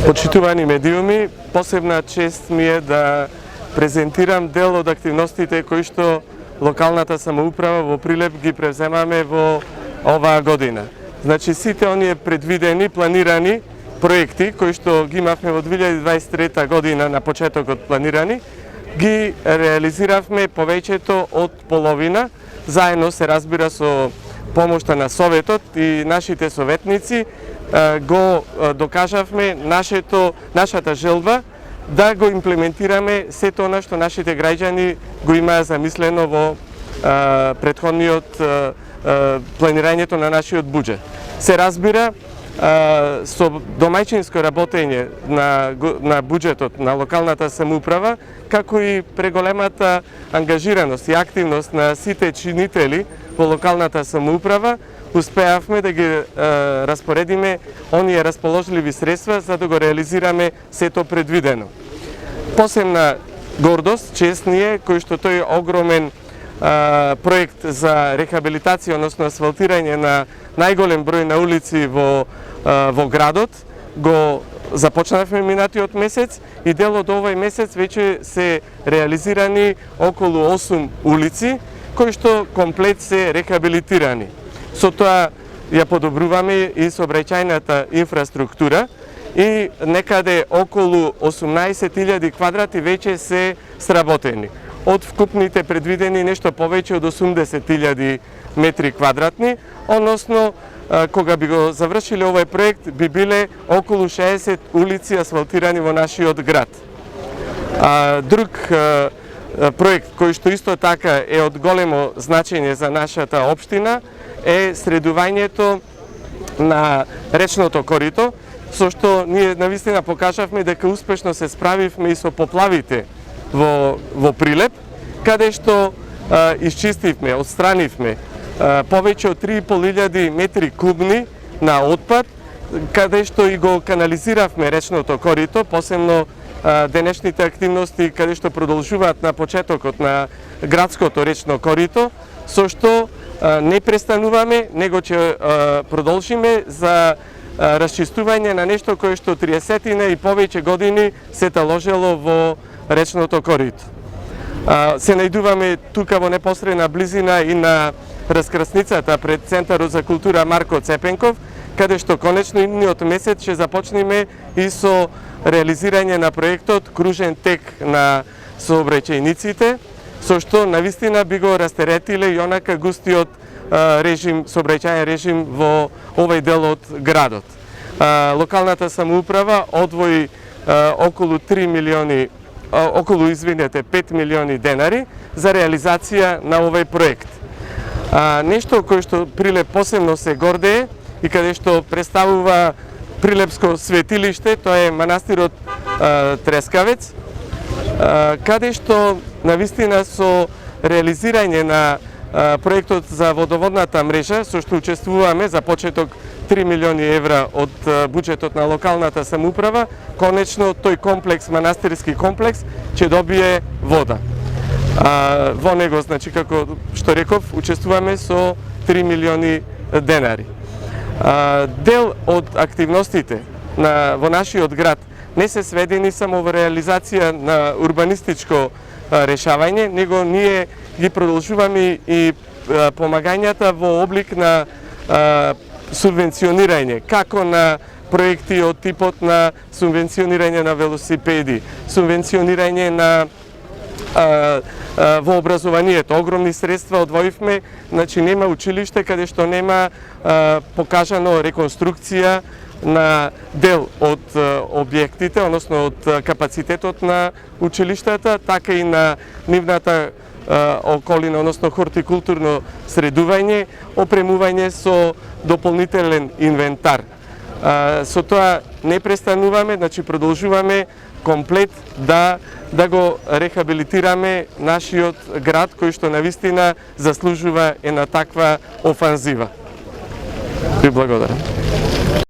Почитувани медиуми, посебна чест ми е да презентирам дел од активностите кои што локалната самоуправа во Прилеп ги превземаме во оваа година. Значи сите оние предвидени, планирани проекти кои што ги имавме во 2023 година на почетокот планирани, ги реализиравме повеќето од половина, заедно се разбира со помошта на Советот и нашите советници, го докажавме нашата желба да го имплементираме сето она што нашите граѓани го имаа замислено во претходниот планирањето на нашиот буџет. Се разбира, со домаќинско работење на буџетот на локалната самоуправа, како и преголемата ангажираност и активност на сите чинители во локалната самоуправа, успеавме да ги распоредиме оние расположливи средства за да го реализираме сето предвидено. Посебна гордост, чест ни е, кој што тој огромен проект за рехабилитација, односно асфалтирање на најголем број на улици во градот, го започнавме минатиот месец и дел од овој месец веќе се реализирани околу 8 улици, кои што комплет се рехабилитирани. Со тоа ја подобруваме и сообраќајната инфраструктура и некаде околу 18.000 квадрати веќе се сработени. Од вкупните предвидени нешто повеќе од 80.000 метри квадратни, односно кога би го завршиле овој проект би биле околу 60 улици асфалтирани во нашиот град. Друг проект кој што исто така е од големо значење за нашата општина е средувањето на речното корито, со што ние навистина покажавме дека успешно се справивме и со поплавите во Прилеп, каде што исчистивме, отстранивме повеќе од 3.500 метри кубни на отпад, каде што и го канализиравме речното корито, посебно денешните активности каде што продолжуваат на почетокот на градското речно корито, со што не престануваме, него ќе продолжиме за расчистување на нешто кое што 30 и повеќе години се таложело во речното корито. Се најдуваме тука во непосредна близина и на раскрсницата пред Центарот за култура Марко Цепенков, каде што конечно идниот месец ќе започнеме и со реализирање на проектот Кружен тек на сообраќајниците, со што навистина би го растеретиле и онака густиот сообраќајен режим во овој дел од градот. Локалната самоуправа одвои околу 5 милиони денари за реализација на овој проект. Нешто кој што Прилеп посебно се гордее и каде што представува Прилепско светилиште, тоа е манастирот Трескавец, каде што навистина со реализирање на проектот за водоводната мрежа, со што учествуваме за почеток 3 милиони евра од буџетот на локалната самоуправа, конечно тој комплекс, манастирски комплекс, ќе добие вода. Во него, значи, како што реков, учествуваме со 3 милиони денари. Дел од активностите во нашиот град не се сведени само во реализација на урбанистичко решавање, него ние ги продолжуваме и помагањата во облик на субвенционирање, како на проекти од типот на субвенционирање на велосипеди, субвенционирање на во образованието. Огромни средства одвоивме, значи нема училиште каде што нема покажано реконструкција на дел од објектите, односно од капацитетот на училиштата, така и на нивната околина, односно хортикултурно средување, опремување со дополнителен инвентар. Со тоа не престануваме, значи продолжуваме комплет да го рехабилитираме нашиот град, кој што навистина заслужува една таква офанзива. Ви благодарам.